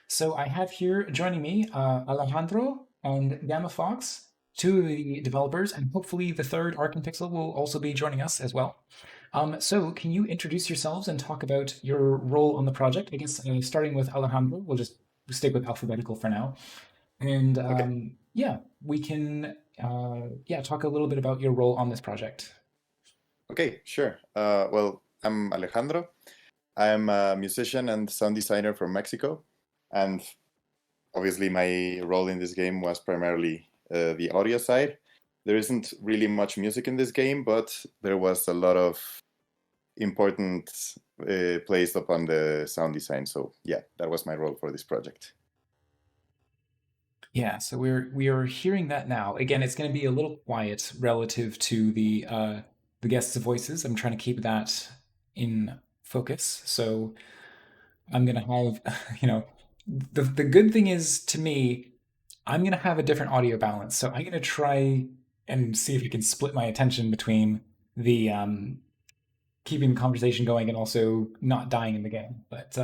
So I have here joining me Alejandro and GammaFox, two of the developers, and hopefully the third Arkanpixel will also be joining us as well. So can you introduce yourselves and talk about your role on the project? I guess starting with Alejandro, we'll just stick with alphabetical for now. And Okay. yeah, we can talk a little bit about your role on this project. Okay, sure. Well, I'm Alejandro. I'm a musician and sound designer from Mexico, and obviously my role in this game was primarily the audio side. There isn't really much music in this game, but there was a lot of important placed upon the sound design. So yeah, that was my role for this project. Yeah, so we are hearing that now. Again, it's going to be a little quiet relative to the guests' voices. I'm trying to keep that in focus. So I'm going to have, the good thing is to me, I'm going to have a different audio balance. So I'm going to try and see if I can split my attention between the keeping the conversation going and also not dying in the game. But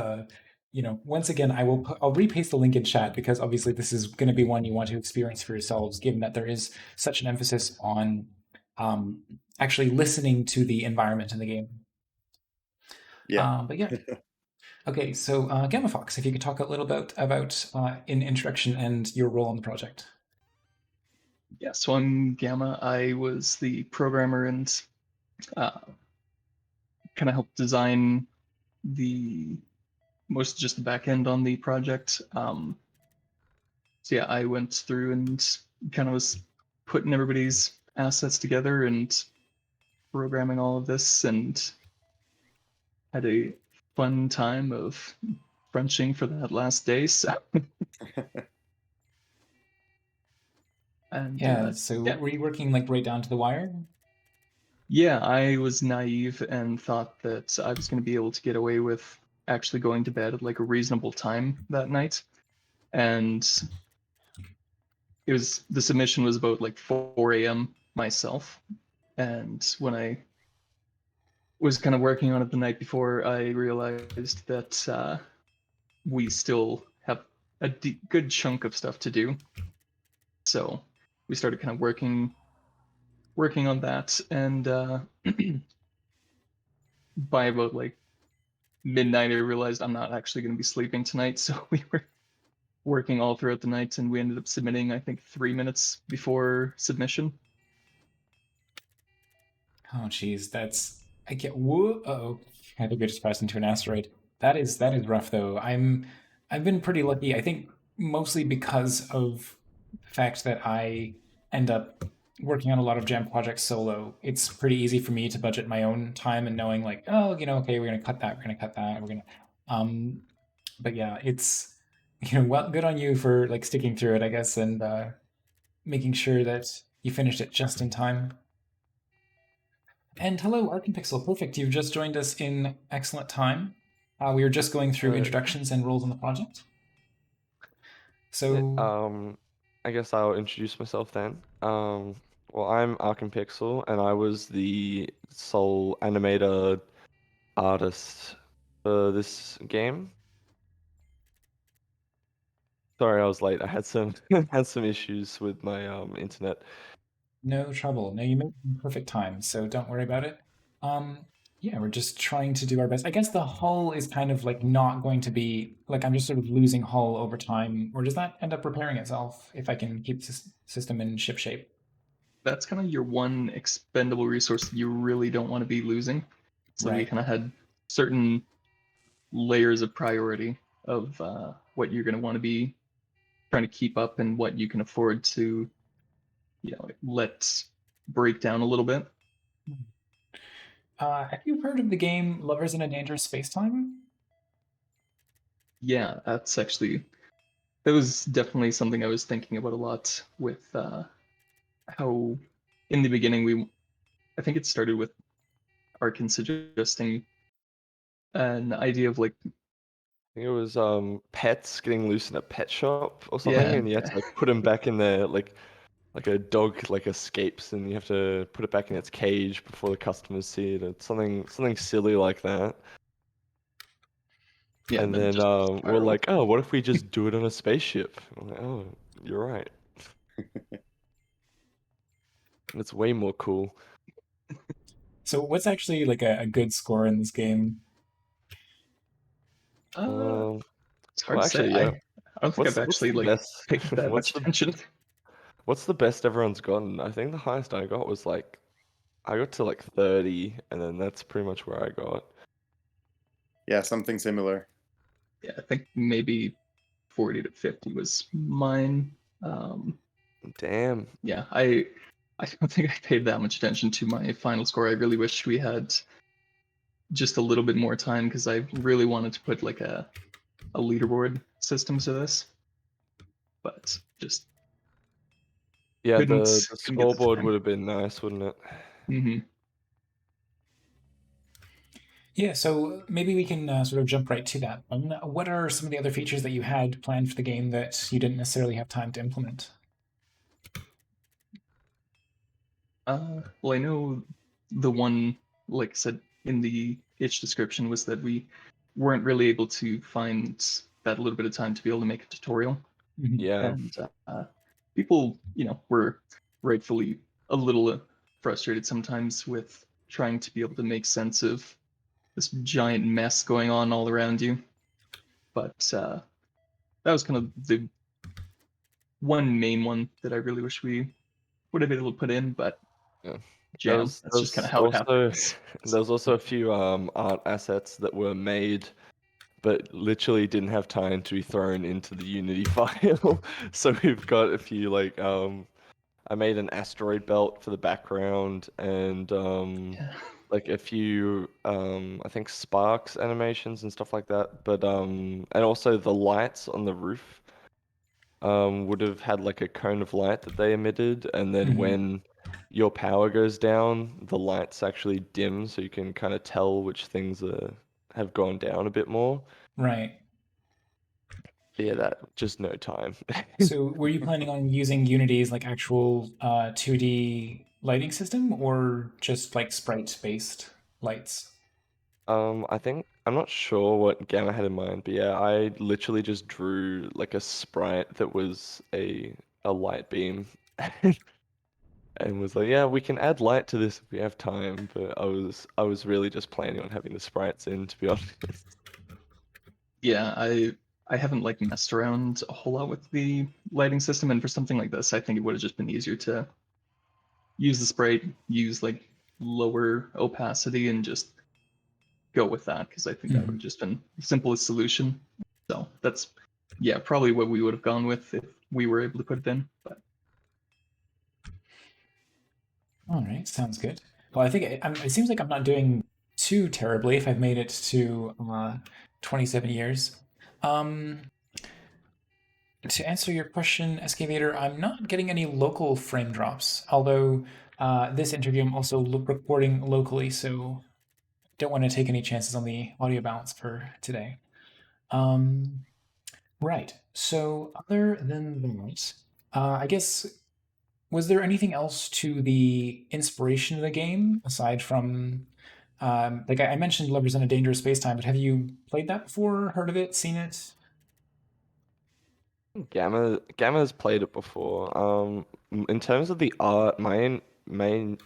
once again, I'll repaste the link in chat because obviously this is going to be one you want to experience for yourselves, given that there is such an emphasis on um, actually listening to the environment in the game. Yeah. But yeah, okay. So Gamma Fox, if you could talk a little bit about in introduction and your role on the project. Yeah, so I'm Gamma. I was the programmer and uh, kind of helped design the most just the back end on the project. So yeah, I went through and kind of was putting everybody's assets together and programming all of this and had a fun time of crunching for that last day. So and Yeah. So yeah, were you working like right down to the wire? yeah, I was naive and thought that I was going to be able to get away with actually going to bed at like a reasonable time that night. And the submission was about like 4 a.m. myself. And when I was kind of working on it the night before, I realized that we still have a good chunk of stuff to do. So we started kind of working on that, and by about like midnight, I realized I'm not actually going to be sleeping tonight. So we were working all throughout the night, and we ended up submitting, I think, 3 minutes before submission. Oh, geez, that's I get. Whoa, oh, I think we just passed into an asteroid. That is rough, though. I've been pretty lucky. I think mostly because of the fact that I end up working on a lot of jam projects solo. It's pretty easy for me to budget my own time and knowing like, oh, okay, we're gonna cut that, we're gonna cut that, we're gonna. Um, but yeah, it's well, good on you for like sticking through it, I guess, and making sure that you finished it just in time. And hello, Arkanpixel. Perfect. You've just joined us in excellent time. We were just going through Uh, introductions and roles on the project. yeah, So, I guess I'll introduce myself then. Well, I'm Arkanpixel, and I was the sole animator artist for this game. Sorry, I was late. I had some had some issues with my internet. no trouble. No, you made it in perfect time, so don't worry about it. Um, yeah, we're just trying to do our best. I guess the hull is kind of like not going to be like I'm just sort of losing hull over time, or does that end up repairing itself if I can keep the system in ship shape? That's kind of your one expendable resource that you really don't want to be losing. So we Right. kind of had certain layers of priority of what you're going to want to be trying to keep up and what you can afford to, let break down a little bit. Have you heard of the game Lovers in a Dangerous Spacetime? Yeah, that was definitely something I was thinking about a lot with how in the beginning I think it started with Arkin suggesting an idea of like, I think it was pets getting loose in a pet shop or something, yeah, and you had to like put them back in there like a dog like escapes, and you have to put it back in its cage before the customers see it. It's something silly like that. Yeah, And then then just we're spiral. like, oh, what if we just do it on a spaceship? I'm like, oh, you're right. It's way more cool. So what's actually like a good score in this game? Uh, it's hard Well, to say. actually, yeah. I don't think I've What's actually the like best? paid that What's much the attention. what's the best everyone's gotten? I think the highest I got was like I got to like 30, and then that's pretty much where I got. Yeah, something similar. Yeah, I think maybe 40 to 50 was mine. Um, Damn. yeah, I don't think I paid that much attention to my final score. I really wish we had just a little bit more time because I really wanted to put like a leaderboard system to this, but just Yeah, couldn't the couldn't get the scoreboard time. would have been nice, wouldn't it? Hmm. Yeah, so maybe we can sort of jump right to that. What are some of the other features that you had planned for the game that you didn't necessarily have time to implement? Well, I know the one, like I said in the itch description, was that we weren't really able to find that little bit of time to be able to make a tutorial. Mhm. Yeah. And people, were rightfully a little frustrated sometimes with trying to be able to make sense of this giant mess going on all around you. But that was kind of the one main one that I really wish we would have been able to put in. But Yeah. jam, that's just kind of how it Also happens. there was also a few art assets that were made but literally didn't have time to be thrown into the Unity file. So we've got a few like I made an asteroid belt for the background and Yeah. like a few I think sparks animations and stuff like that. But and also the lights on the roof would have had like a cone of light that they emitted, and then Mhm. when your power goes down, the lights actually dim, so you can kind of tell which things have gone down a bit more. Right. Yeah, that just no time. So were you planning on using Unity's like actual 2D lighting system or just like sprite-based lights? I think I'm not sure what Gamma had in mind, but yeah, I literally just drew like a sprite that was a light beam. And was like, yeah, we can add light to this if we have time, but I was really just planning on having the sprites in, to be honest. Yeah, I haven't like messed around a whole lot with the lighting system, and for something like this, I think it would have just been easier to use the sprite, use like lower opacity, and just go with that because I think that would Mhm. have just been the simplest solution. So that's yeah, probably what we would have gone with if we were able to put it in. But All right, sounds good. Well, I think it seems like I'm not doing too terribly if I've made it to 27 years. Um, to answer your question, Excavator, I'm not getting any local frame drops, although this interview I'm also recording locally, so don't want to take any chances on the audio balance for today. Um, right, so other than that, I guess was there anything else to the inspiration of the game aside from, like I mentioned, Lovers in a Dangerous Space Time, but have you played that before? Heard of it? Seen it? Gamma's played it before. In terms of the art, my main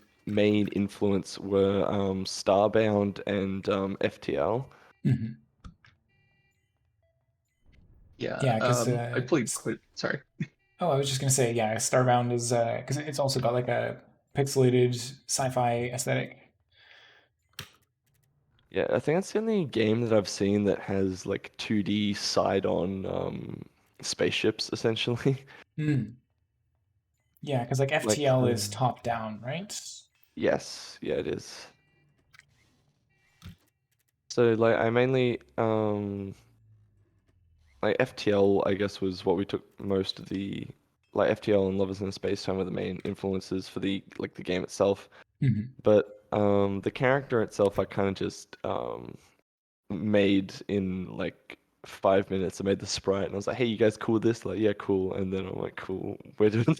influence were Starbound and FTL. Hmm. yeah, Yeah, because I played quite. Sorry. oh, I was just gonna say, yeah, Starbound is because it's also got like a pixelated sci-fi aesthetic. Yeah, I think that's the only game that I've seen that has like 2D side-on spaceships essentially. Mm. Yeah, because like Like FTL is top down, right? yes, yeah, it is. So like I mainly like FTL, I guess, was what we took most of the like FTL and Lovers in Space Time were the main influences for the like the game itself. Hmm. But the character itself, I kind of just made in like 5 minutes. I made the sprite, and I was like, "Hey, you guys cool with this?" Like, "Yeah, cool." And then I'm like, "Cool, we're doing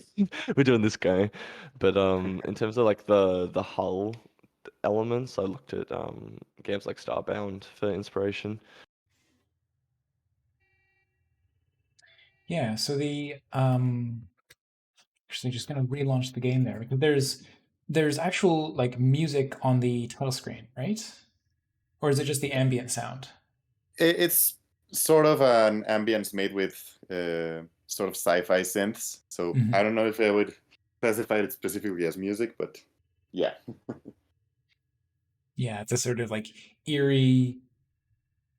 we're doing this guy." But in terms of like the hull elements, I looked at games like Starbound for inspiration. Yeah, so the actually just gonna relaunch the game there because there's actual like music on the title screen, right? Or is it just the ambient sound? It's sort of an ambience made with sort of sci-fi synths. So Mhm. I don't know if I would classify it specifically as music, but yeah. Yeah, it's a sort of like eerie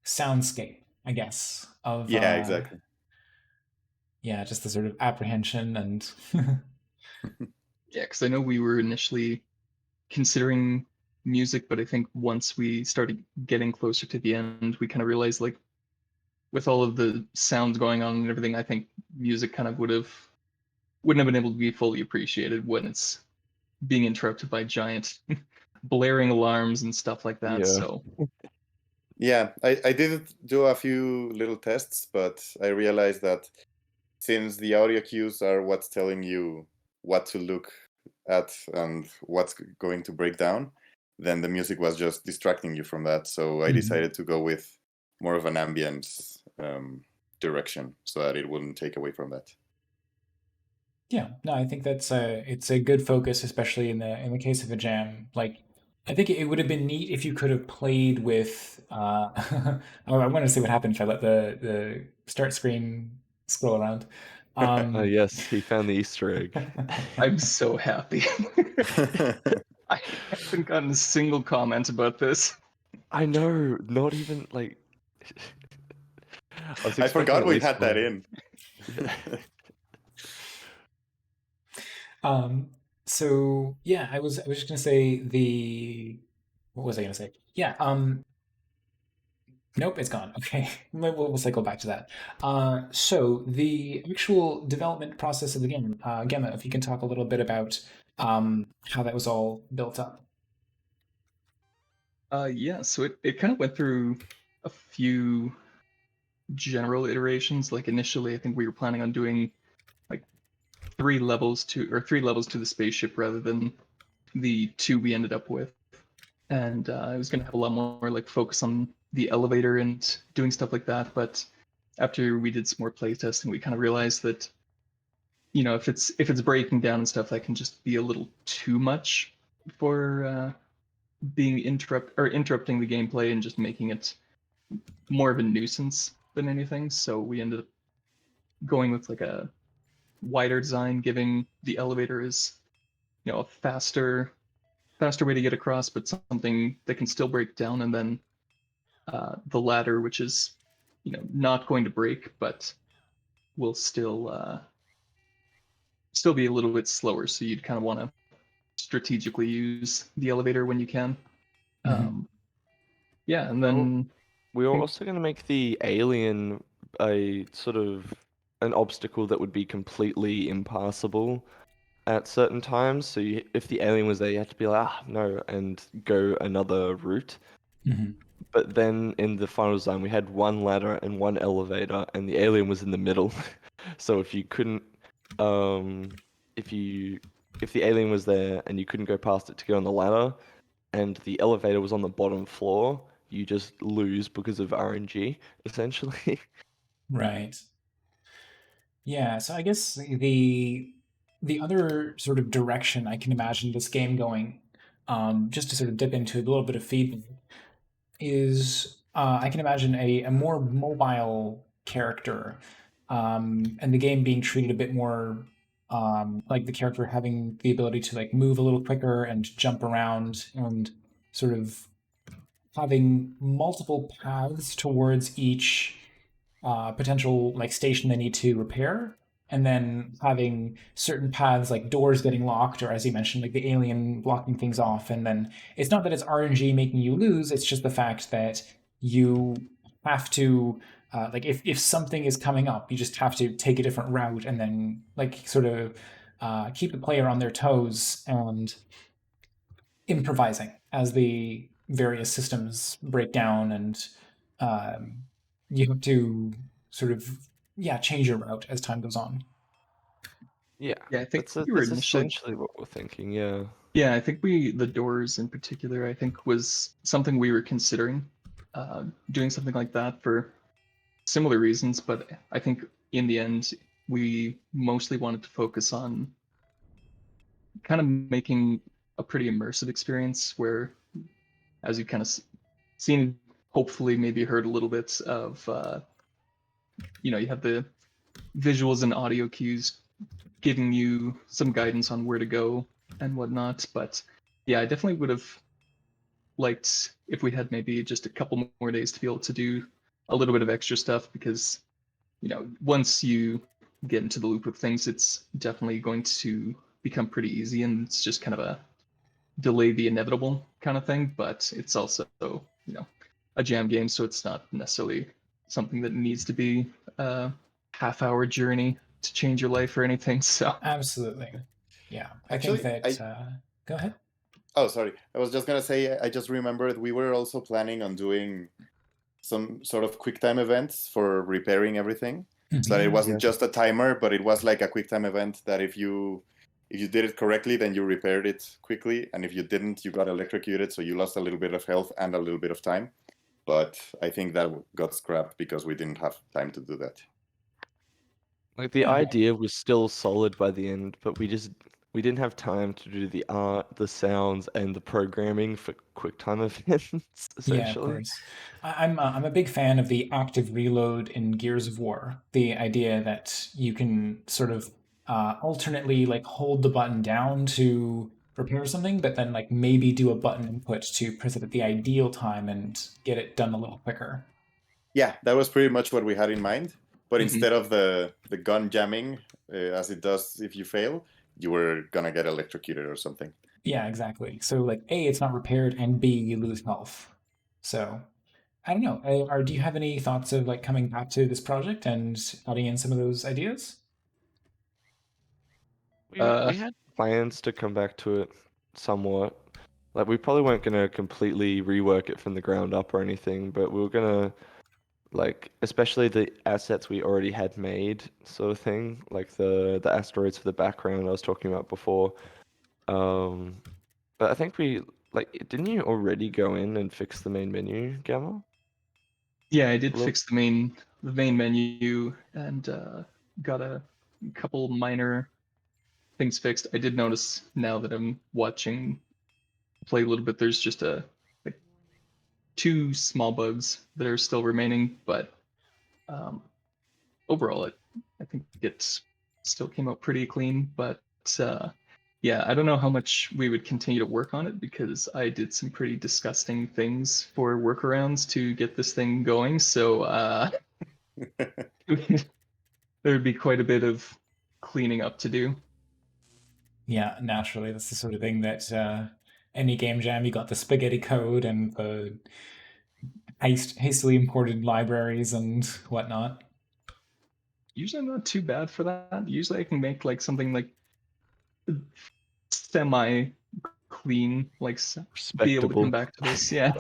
soundscape, I guess, of Yeah, exactly. yeah, just the sort of apprehension and Yeah, because I know we were initially considering music, but I think once we started getting closer to the end, we kind of realized like with all of the sounds going on and everything, I think music kind of wouldn't have been able to be fully appreciated when it's being interrupted by giant blaring alarms and stuff like that. Yeah. So Yeah, I did do a few little tests, but I realized that since the audio cues are what's telling you what to look at and what's going to break down, then the music was just distracting you from that. So I Mhm. decided to go with more of an ambient direction so that it wouldn't take away from that. Yeah, no, I think that's it's a good focus, especially in the case of a jam. Like, I think it would have been neat if you could have played with. Oh, I want to see what happened if I let the start screen scroll around. Yes, he found the Easter egg. I'm so happy. I haven't gotten a single comment about this. I know, not even like. I was I expecting forgot at we least had that one. in. Yeah. um, so yeah, I was just gonna say the what was I gonna say? Yeah, nope, it's gone. Okay, we'll cycle back to that. So the actual development process of the game, Gemma, if you can talk a little bit about how that was all built up. Yeah, so it kind of went through a few general iterations. Like initially, I think we were planning on doing like 3 levels to the spaceship rather than the two we ended up with. And I was going to have a lot more like focus on the elevator and doing stuff like that. But after we did some more playtesting, we kind of realized that if it's breaking down and stuff, that can just be a little too much for being interrupting the gameplay and just making it more of a nuisance than anything. So we ended up going with like a wider design, giving the elevator is a faster way to get across, but something that can still break down, and then the ladder, which is not going to break, but will still be a little bit slower. So you'd kind of want to strategically use the elevator when you can. Mhm. Yeah, and Oh, then we were I think also going to make the alien a sort of an obstacle that would be completely impassable at certain times. So if the alien was there, you had to be like, ah, no, and go another route. Mhm. But then in the final design, we had one ladder and one elevator, and the alien was in the middle. So if you couldn't, um, if you if the alien was there and you couldn't go past it to get on the ladder, and the elevator was on the bottom floor, you just lose because of RNG, essentially. Right. Yeah, so I guess the other sort of direction I can imagine this game going, just to sort of dip into a little bit of feedback, is I can imagine a more mobile character, and the game being treated a bit more like the character having the ability to like move a little quicker and jump around and sort of having multiple paths towards each potential like station they need to repair, and then having certain paths like doors getting locked, or as you mentioned, like the alien blocking things off. And then it's not that it's RNG making you lose; it's just the fact that you have to. Like if something is coming up, you just have to take a different route and then like sort of keep the player on their toes and improvising as the various systems break down, and um, you have to sort of change your route as time goes on. Yeah, yeah, I think we were that's initially essentially what we're thinking. Yeah. yeah, I think the doors in particular, I think was something we were considering doing something like that for similar reasons, but I think in the end, we mostly wanted to focus on kind of making a pretty immersive experience where, as you've kind of seen, hopefully maybe heard a little bit of, you have the visuals and audio cues giving you some guidance on where to go and whatnot. But yeah, I definitely would have liked if we had maybe just a couple more days to be able to do a little bit of extra stuff, because once you get into the loop of things, it's definitely going to become pretty easy, and it's just kind of a delay the inevitable kind of thing. But it's also a jam game, so it's not necessarily something that needs to be a half-hour journey to change your life or anything. So Absolutely. Yeah. I think Actually, that go ahead. Oh, sorry. I was just gonna say, I just remembered we were also planning on doing some sort of quick time events for repairing everything. So that it wasn't just a timer, but it was like a quick time event that if you did it correctly, then you repaired it quickly, and if you didn't, you got electrocuted, so you lost a little bit of health and a little bit of time. But I think that got scrapped because we didn't have time to do that. Like the idea was still solid by the end, but we didn't have time to do the art, the sounds, and the programming for QuickTime events, Yeah, of essentially. course. I'm a big fan of the active reload in Gears of War. The idea that you can sort of alternately like hold the button down to repair something, but then like maybe do a button input to press it at the ideal time and get it done a little quicker. Yeah, that was pretty much what we had in mind. But Mhm. instead of the gun jamming, as it does if you fail, you were gonna get electrocuted or something. Yeah, exactly. So like A, it's not repaired, and B, you lose health. So I don't know. Or do you have any thoughts of like coming back to this project and adding in some of those ideas? We had plans to come back to it somewhat. Like we probably weren't gonna completely rework it from the ground up or anything, but we were gonna like especially the assets we already had made sort of thing, like the asteroids for the background I was talking about before. But I think didn't you already go in and fix the main menu, Gamma? Yeah, I did Look. fix the main menu and got a couple minor things fixed. I did notice now that I'm watching play a little bit, there's just like two small bugs that are still remaining, but um, overall, I think it still came out pretty clean. But yeah, I don't know how much we would continue to work on it, because I did some pretty disgusting things for workarounds to get this thing going. So there'd be quite a bit of cleaning up to do. Yeah, naturally, that's the sort of thing that any game jam, you got the spaghetti code and the hastily imported libraries and whatnot. Usually I'm not too bad for that. Usually I can make like something like semi clean, like be able to come Respectable. back to this. Yeah.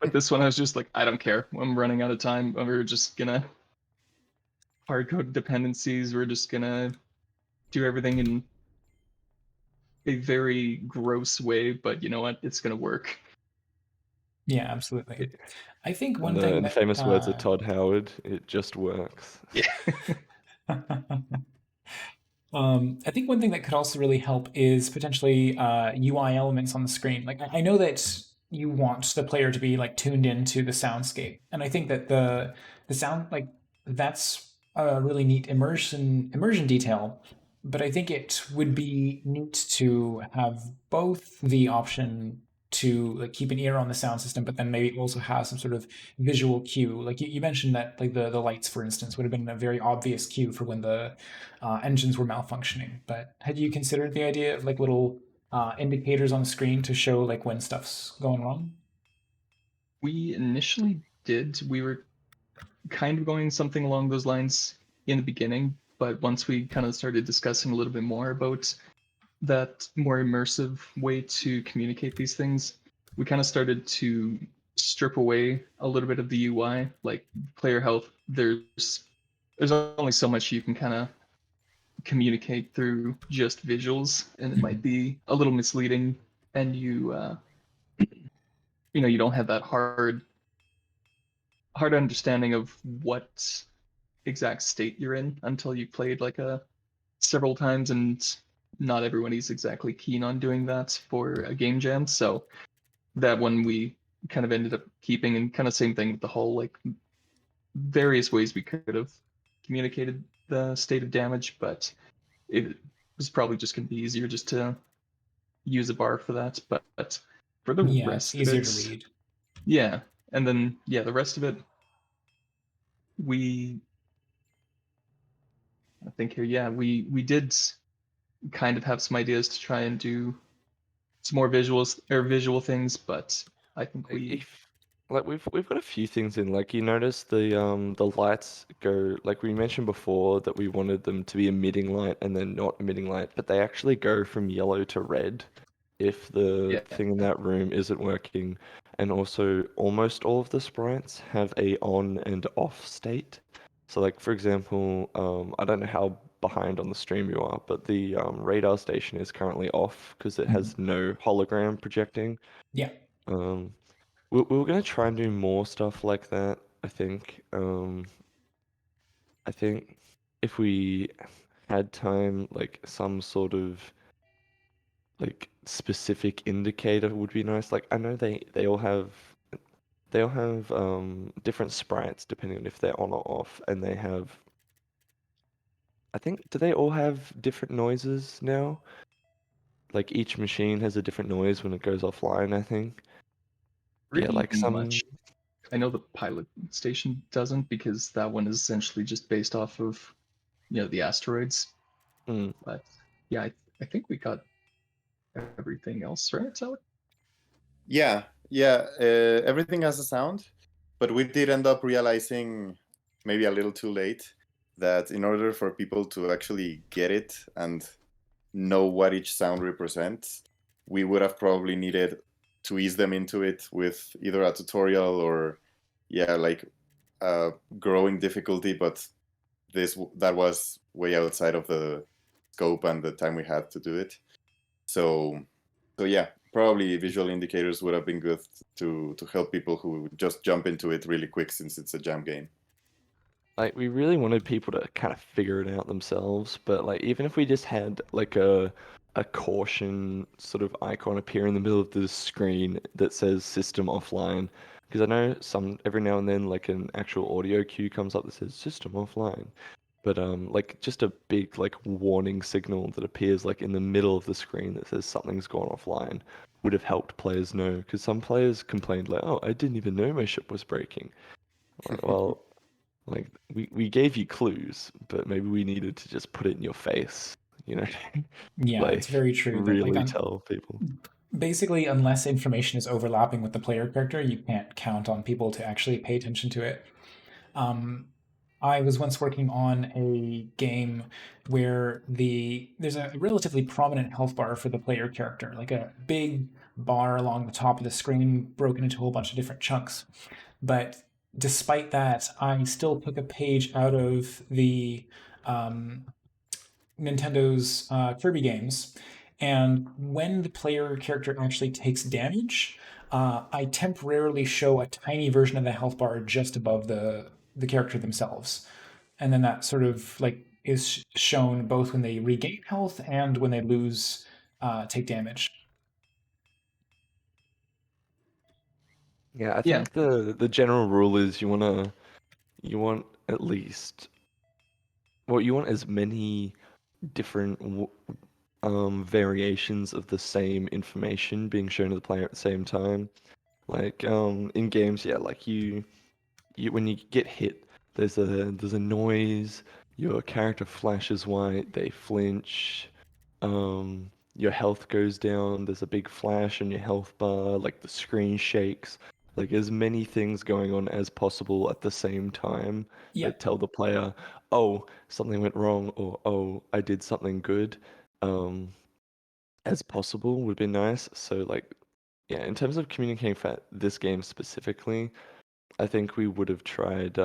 But this one I was just like, I don't care. I'm running out of time. We're just gonna hard code dependencies. We're just gonna do everything in a very gross way, but you know what? It's gonna work. Yeah, absolutely. I think In one the, thing in the that famous words of Todd Howard, it just works. Yeah. I think one thing that could also really help is potentially UI elements on the screen. Like I know that you want the player to be like tuned into the soundscape, and I think that the sound like that's a really neat immersion detail. But I think it would be neat to have both the option to like keep an ear on the sound system, but then maybe also have some sort of visual cue. Like you mentioned that like the lights, for instance, would have been a very obvious cue for when the engines were malfunctioning. But had you considered the idea of like little indicators on the screen to show like when stuff's going wrong? We initially did. We were kind of going something along those lines in the beginning, but once we kind of started discussing a little bit more about that more immersive way to communicate these things, we kind of started to strip away a little bit of the UI, like player health. There's only so much you can kind of communicate through just visuals, and it might be a little misleading, and you don't have that hard understanding of what exact state you're in until you've played like several times, and not everybody's exactly keen on doing that for a game jam. So that one we kind of ended up keeping, and kind of same thing with the whole like various ways we could have communicated the state of damage, but it was probably just going to be easier just to use a bar for that. But for the Yeah, it's rest of easier to it, read. yeah, and then yeah, the rest of it, we I think here, yeah, we did kind of have some ideas to try and do some more visuals or visual things, but I think we If like we've got a few things in, like you notice the lights go, like we mentioned before that we wanted them to be emitting light and then not emitting light, but they actually go from yellow to red if the yeah thing in that room isn't working. And also almost all of the sprites have a on and off state. So like for example, I don't know how behind on the stream you are, but the radar station is currently off because it has no hologram projecting. Yeah. Um, we were gonna try and do more stuff like that, I think. I think if we had time, like some sort of like specific indicator would be nice. Like I know they all have different sprites depending on if they're on or off, and they have, I think, do they all have different noises now? Like each machine has a different noise when it goes offline, I think. Yeah, pretty like some. much. I know the pilot station doesn't, because that one is essentially just based off of the asteroids. Mm. But yeah, I think we got everything else right, Alec? Yeah, everything has a sound, but we did end up realizing, maybe a little too late, that in order for people to actually get it and know what each sound represents, we would have probably needed to ease them into it with either a tutorial or, like growing difficulty. But that was way outside of the scope and the time we had to do it. So yeah, probably visual indicators would have been good to help people who just jump into it really quick, since it's a jam game. Like we really wanted people to kind of figure it out themselves, but like even if we just had like a caution sort of icon appear in the middle of the screen that says system offline, because I know some every now and then like an actual audio cue comes up that says system offline, but like just a big like warning signal that appears like in the middle of the screen that says something's gone offline would have helped players know, because some players complained like, oh, I didn't even know my ship was breaking. Like, well, like we gave you clues, but maybe we needed to just put it in your face, you know? Yeah, it's Like very true that like really on tell people. basically unless information is overlapping with the player character, you can't count on people to actually pay attention to it. Um, I was once working on a game where there's a relatively prominent health bar for the player character, like a big bar along the top of the screen, broken into a whole bunch of different chunks. But despite that, I still took a page out of the um, Nintendo's Kirby games, and when the player character actually takes damage, I temporarily show a tiny version of the health bar just above the character themselves, and then that sort of like is shown both when they regain health and when they lose take damage. Yeah, I Yeah, think the general rule is you want at least, well, you want as many different variations of the same information being shown to the player at the same time. Like in games, yeah, like you when you get hit, there's a noise, your character flashes white, they flinch, your health goes down, there's a big flash on your health bar, like the screen shakes. Like as many things going on as possible at the same time Yeah, that tell the player, oh, something went wrong, or oh, I did something good, um, as possible would be nice. So like, yeah, in terms of communicating for this game specifically, I think we would have tried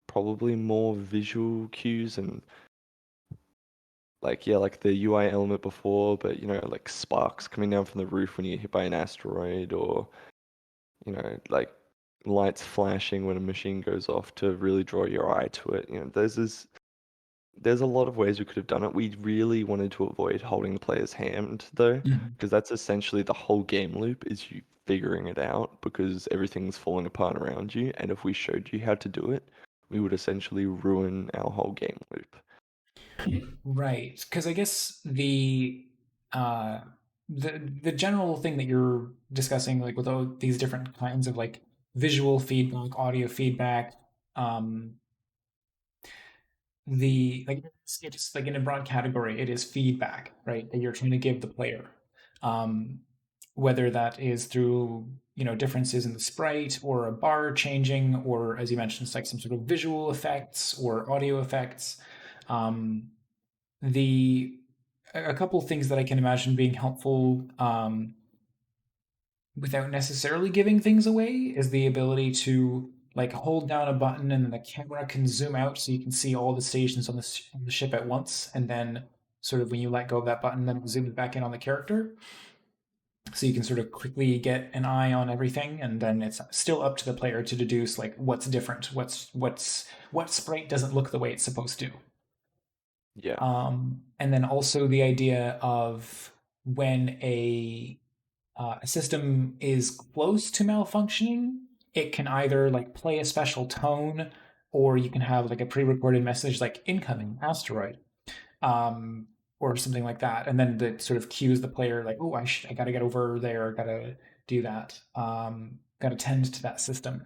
probably more visual cues and like yeah, like the UI element before, but like sparks coming down from the roof when you get hit by an asteroid, or like lights flashing when a machine goes off to really draw your eye to it. You know, there's a lot of ways we could have done it. We really wanted to avoid holding the player's hand though, Mhm. because that's essentially the whole game loop is you figuring it out because everything's falling apart around you. And if we showed you how to do it, we would essentially ruin our whole game loop. Right, because I guess uh, the general thing that you're discussing, like with all these different kinds of like visual feedback, audio feedback, um, the like it's like in a broad category, it is feedback, right? That you're trying to give the player, um, whether that is through differences in the sprite or a bar changing, or as you mentioned, it's like some sort of visual effects or audio effects. Um, the a couple things that I can imagine being helpful without necessarily giving things away is the ability to like hold down a button and then the camera can zoom out so you can see all the stations on the ship at once, and then sort of when you let go of that button, then it zooms back in on the character. So you can sort of quickly get an eye on everything, and then it's still up to the player to deduce like what's different, what sprite doesn't look the way it's supposed to. Yeah. And then also the idea of when a system is close to malfunctioning, it can either like play a special tone, or you can have like a pre-recorded message like incoming asteroid, um, or something like that, and then that sort of cues the player like, oh, I gotta get over there, gotta do that, gotta tend to that system.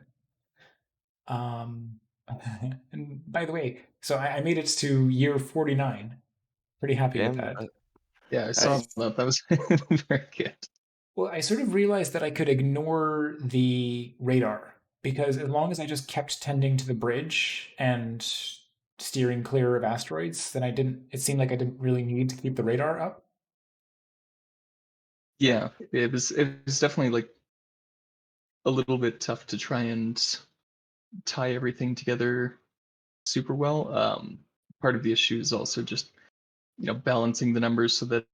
Um, and by the way, so I made it to year 49. Pretty happy with Damn. that. Yeah, I saw Nice. that. That was very good. Well, I sort of realized that I could ignore the radar because as long as I just kept tending to the bridge and steering clear of asteroids, then it seemed like I didn't really need to keep the radar up. Yeah, it was definitely like a little bit tough to try and tie everything together super well. Part of the issue is also just balancing the numbers so that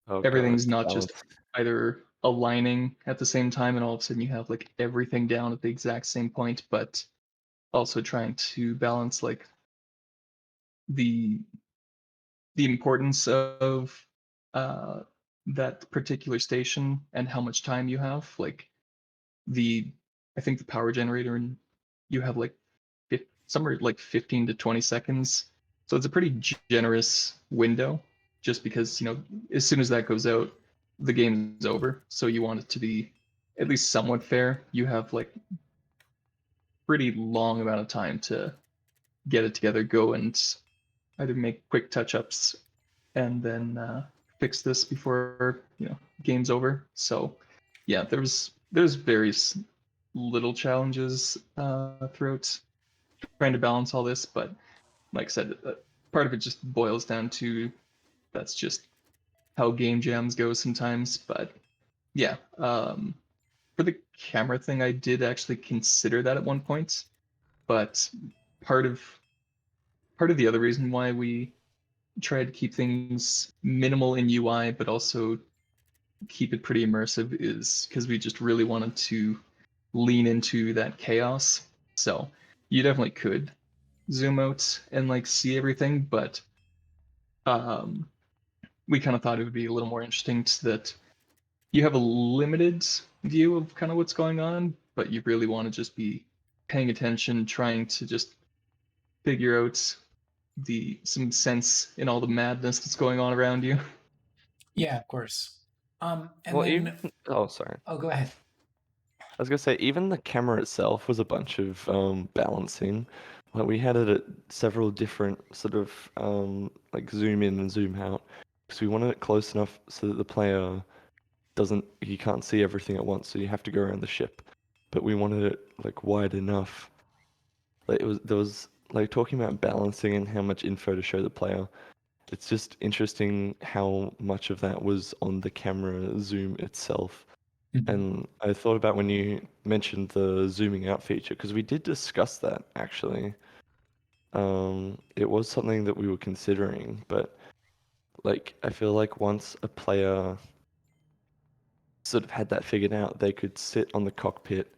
Oh god, everything's not just balance. either aligning at the same time and all of a sudden you have like everything down at the exact same point, but also trying to balance like the the importance of uh, that particular station and how much time you have. Like the, I think the power generator, and you have like somewhere like 15 to 20 seconds. So it's a pretty generous window, just because as soon as that goes out, the game's over. So you want it to be at least somewhat fair. You have like pretty long amount of time to get it together, go and either make quick touch ups and then fix this before game's over. So yeah, there's various little challenges throughout trying to balance all this, but like I said, part of it just boils down to that's just how game jams go sometimes. But yeah, for the camera thing, I did actually consider that at one point, but part of the other reason why we tried to keep things minimal in UI, but also keep it pretty immersive is because we just really wanted to lean into that chaos. So you definitely could zoom out and like see everything, but um, we kind of thought it would be a little more interesting that you have a limited view of kind of what's going on, but you really want to just be paying attention, trying to just figure out some sense in all the madness that's going on around you. Yeah, of course. And Well, even then oh, sorry. oh, go ahead. I was gonna say even the camera itself was a bunch of balancing. Like we had it at several different sort of like zoom in and zoom out because we wanted it close enough so that the player doesn't he can't see everything at once, so you have to go around the ship. But we wanted it like wide enough. Like there was like talking about balancing and how much info to show the player. It's just interesting how much of that was on the camera zoom itself. Mhm. And I thought about when you mentioned the zooming out feature, because we did discuss that actually. It was something that we were considering, but like I feel like once a player sort of had that figured out, they could sit on the cockpit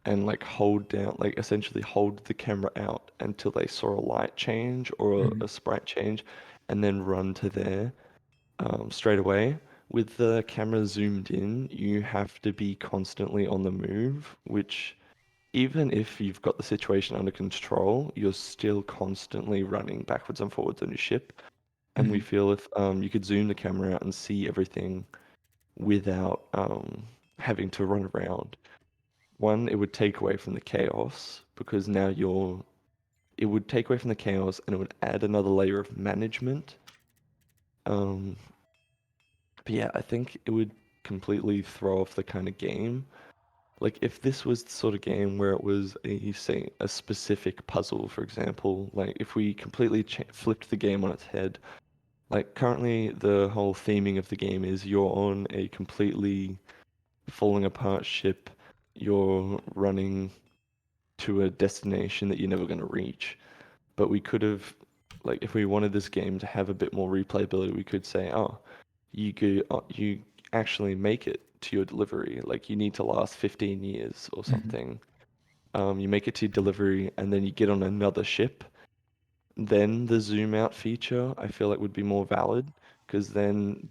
and like hold down, like essentially hold the camera out until they saw a light change or Mhm. a sprite change, and then run to there straight away. With the camera zoomed in, you have to be constantly on the move, which even if you've got the situation under control, you're still constantly running backwards and forwards on your ship. And we Mhm. feel if you could zoom the camera out and see everything without having to run around, one, it would take away from the chaos because now it would take away from the chaos and it would add another layer of management. Um, but yeah, I think it would completely throw off the kind of game. Like if this was the sort of game where it was say a specific puzzle, for example, like if we completely flipped the game on its head, like currently the whole theming of the game is you're on a completely falling apart ship, you're running to a destination that you're never going to reach. But we could have, like, if we wanted this game to have a bit more replayability, we could say, oh, you actually make it to your delivery. Like, you need to last 15 years or Mhm. something. You make it to your delivery, and then you get on another ship. Then the zoom out feature, I feel like would be more valid, because then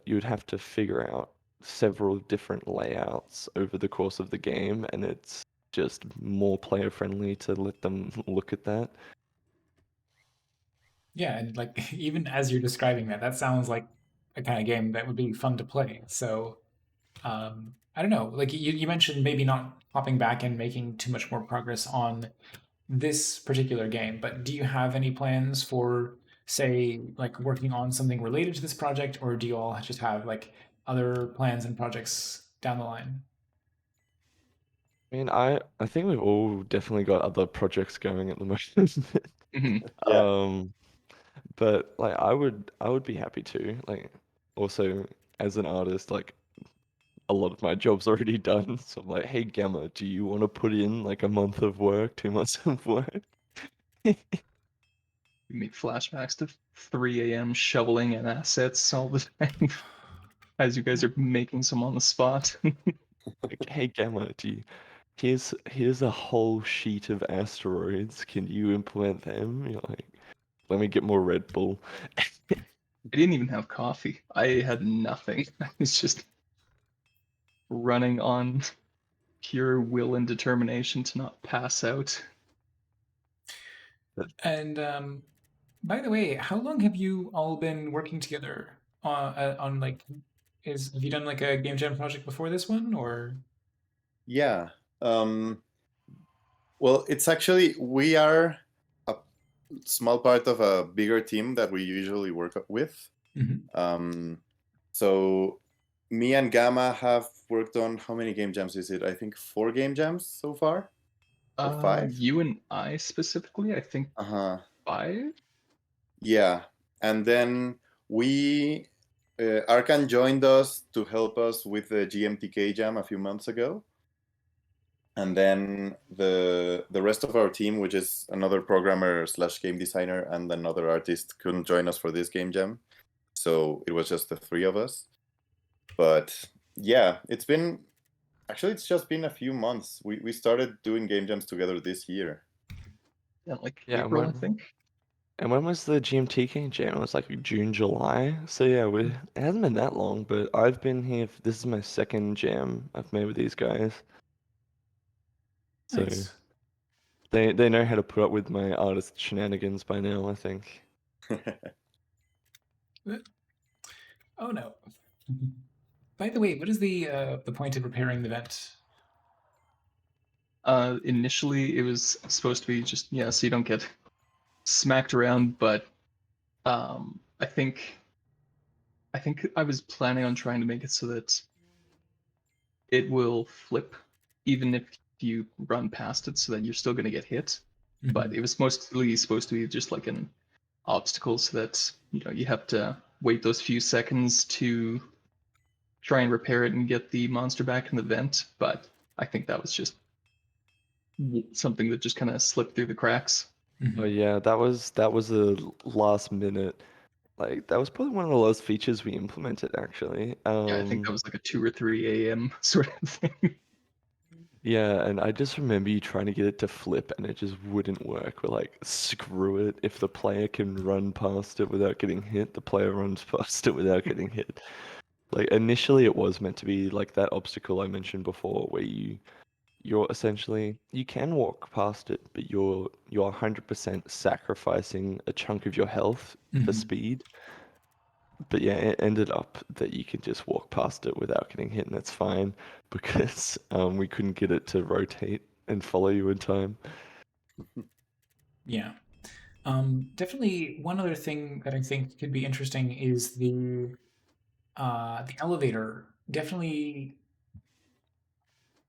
you would have to figure out several different layouts over the course of the game, and it's just more player friendly to let them look at that. Yeah, and like even as you're describing that, that sounds like a kind of game that would be fun to play. So I don't know. Like you mentioned, maybe not hopping back and making too much more progress on this particular game, but do you have any plans for, say, like working on something related to this project, or do you all just have like other plans and projects down the line? I mean, I think we've all definitely got other projects going at the moment. Hmm. Yeah. But like I would be happy to. Like also as an artist, like a lot of my job's already done. So I'm like, hey Gamma, do you want to put in like a month of work, 2 months of work? You make flashbacks to 3 a.m. shoveling and assets all the time as you guys are making some on the spot. Like, hey Gamma, here's a whole sheet of asteroids. Can you implement them? You're like, let me get more Red Bull. I didn't even have coffee. I had nothing. I was just running on pure will and determination to not pass out. And by the way, how long have you all been working together on like, is have you done like a game jam project before this one, or? Yeah. Um, well, it's actually, we are a small part of a bigger team that we usually work with. Mhm. So me and Gamma have worked on, how many game jams is it? I think 4 game jams so far, or 5. You and I specifically, I think Uh-huh. 5. Yeah. And then we, Arkan joined us to help us with the GMTK jam a few months ago. And then the rest of our team, which is another programmer / game designer and another artist, couldn't join us for this game jam. So it was just the 3 of us. But yeah, it's just been a few months. We started doing game jams together this year. Yeah, like Yeah, April, I think. and when was the GMT jam? It was like June, July. So yeah, it hasn't been that long, but I've been here. This is my second jam I've made with these guys. So Nice. they know how to put up with my artist shenanigans by now, I think. Oh no. By the way, what is the point in repairing the vent? Initially, it was supposed to be just, yeah, so you don't get smacked around, but I think I was planning on trying to make it so that it will flip even if you run past it, so that you're still going to get hit. But Mhm. it was mostly supposed to be just like an obstacle, so that you have to wait those few seconds to try and repair it and get the monster back in the vent. But I think that was just something that just kind of slipped through the cracks. Oh Mhm. yeah, that was a last minute. Like that was probably one of the last features we implemented actually. Yeah, I think that was like a 2 or 3 a.m. sort of thing. Yeah, and I just remember you trying to get it to flip and it just wouldn't work. We're like, screw it. If the player can run past it without getting hit, the player runs past it without getting hit. Like initially it was meant to be like that obstacle I mentioned before where you're essentially you can walk past it, but you're 100% sacrificing a chunk of your health for Mhm. speed. But yeah, it ended up that you can just walk past it without getting hit, and that's fine because we couldn't get it to rotate and follow you in time. Yeah. Definitely one other thing that I think could be interesting is the elevator. Definitely,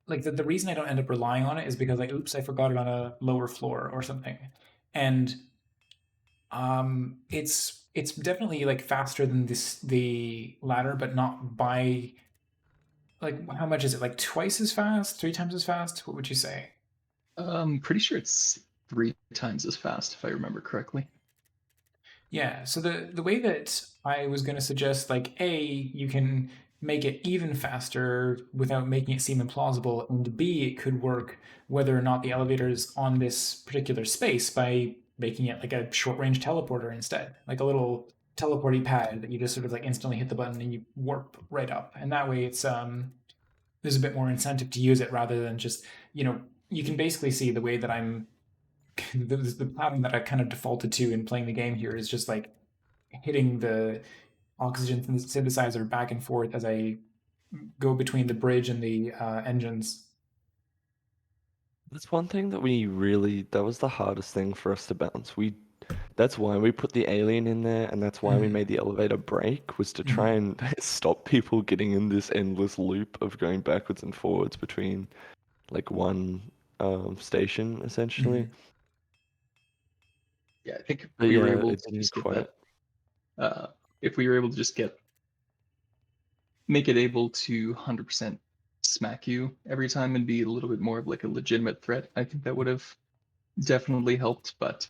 like the reason I don't end up relying on it is because like, oops, I forgot it on a lower floor or something. And it's definitely like faster than the ladder, but not by like how much is it? Like twice as fast, 3 times as fast? What would you say? Pretty sure it's 3 times as fast, if I remember correctly. Yeah, so the way that I was going to suggest, like, A, you can make it even faster without making it seem implausible, and B, it could work whether or not the elevator is on this particular space by making it like a short range teleporter instead, like a little teleporty pad that you just sort of like instantly hit the button and you warp right up, and that way it's there's a bit more incentive to use it rather than just you can basically see the way that I'm the pattern that I kind of defaulted to in playing the game here is just like hitting the oxygen synthesizer back and forth as I go between the bridge and the engines. That's one thing that that was the hardest thing for us to balance. That's why we put the alien in there, and that's why we Mm-hmm. made the elevator break, was to try Mm-hmm. and stop people getting in this endless loop of going backwards and forwards between like one station, essentially. Mm-hmm. Yeah, I think if But we were yeah, able it to didn't just get quite. that, if we were able to just make it able to 100% smack you every time and be a little bit more of like a legitimate threat, I think that would have definitely helped, but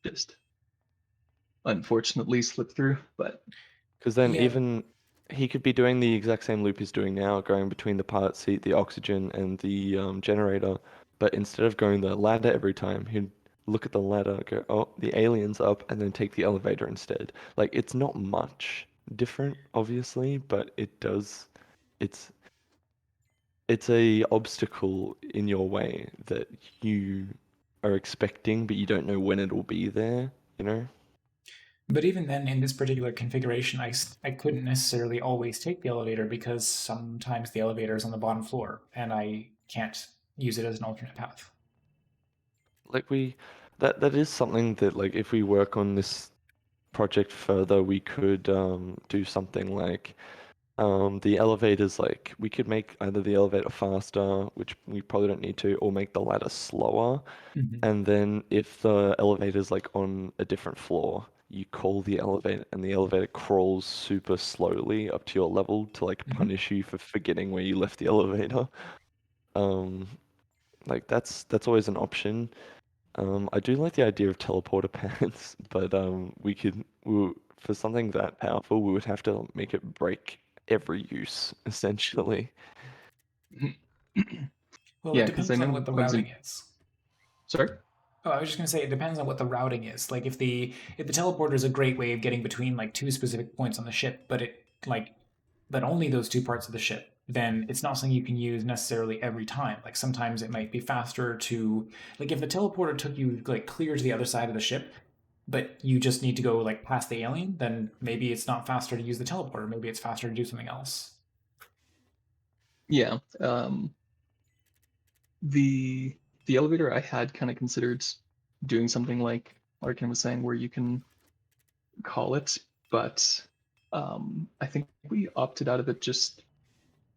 just unfortunately slipped through. But Because then Yeah. even he could be doing the exact same loop he's doing now, going between the pilot seat, the oxygen, and the generator. But instead of going the ladder every time, he'd look at the ladder, go, oh, the alien's up, and then take the elevator instead. Like, it's not much different, obviously, but it does. It's it's a obstacle in your way that you are expecting, but you don't know when it'll be there, you know? But even then, in this particular configuration, I couldn't necessarily always take the elevator because sometimes the elevator is on the bottom floor and I can't use it as an alternate path. Like that is something that like if we work on this project further, we could do something like the elevators, like we could make either the elevator faster, which we probably don't need to, or make the ladder slower. Mm-hmm. And then if the elevator's like on a different floor, you call the elevator and the elevator crawls super slowly up to your level to like Mm-hmm. punish you for forgetting where you left the elevator. Um, like that's always an option. I do like the idea of teleporter pads, but for something that powerful, we would have to make it break every use, essentially. Well, it yeah, because I depends on know what the I was routing in. is. Sorry. Oh, I was just gonna say it depends on what the routing is. Like if the teleporter is a great way of getting between like two specific points on the ship, but only those two parts of the ship, then it's not something you can use necessarily every time. Like sometimes it might be faster to like if the teleporter took you like clear to the other side of the ship, but you just need to go like past the alien, then maybe it's not faster to use the teleporter. Maybe it's faster to do something else. Yeah. The the elevator I had kind of considered doing something like Arkin was saying, where you can call it, but I think we opted out of it just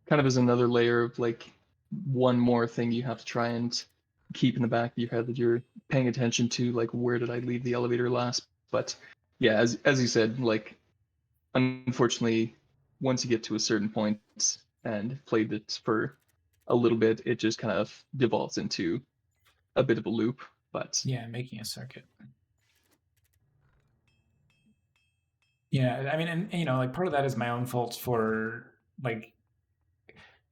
kind of as another layer of like one more thing you have to try and keep in the back of your head that you're paying attention to, like where did I leave the elevator last? But yeah, as you said, like unfortunately, once you get to a certain point and played it for a little bit, it just kind of devolves into a bit of a loop. But Yeah, making a circuit. Yeah, I mean, and like part of that is my own fault for like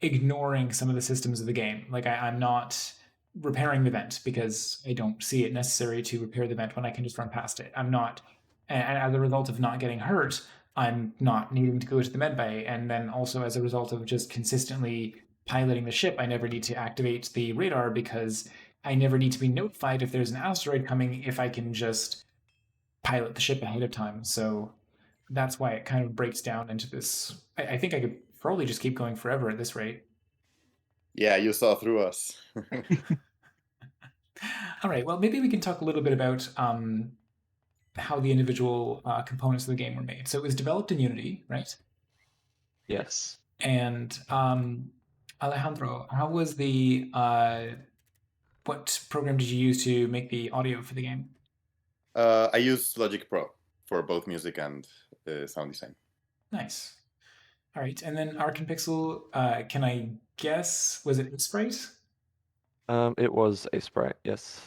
ignoring some of the systems of the game. Like I'm not repairing the vent because I don't see it necessary to repair the vent when I can just run past it. I'm not, and as a result of not getting hurt, I'm not needing to go to the med bay. And then also as a result of just consistently piloting the ship, I never need to activate the radar because I never need to be notified if there's an asteroid coming if I can just pilot the ship ahead of time. So that's why it kind of breaks down into this. I think I could probably just keep going forever at this rate. Yeah, you saw through us. All right, well, maybe we can talk a little bit about how the individual components of the game were made. So it was developed in Unity, right? Yes. And Alejandro, how was the what program did you use to make the audio for the game? I use Logic Pro for both music and sound design. Nice. All right, and then Arkanpixel, can I guess, was it Sprite? It was a sprite, yes.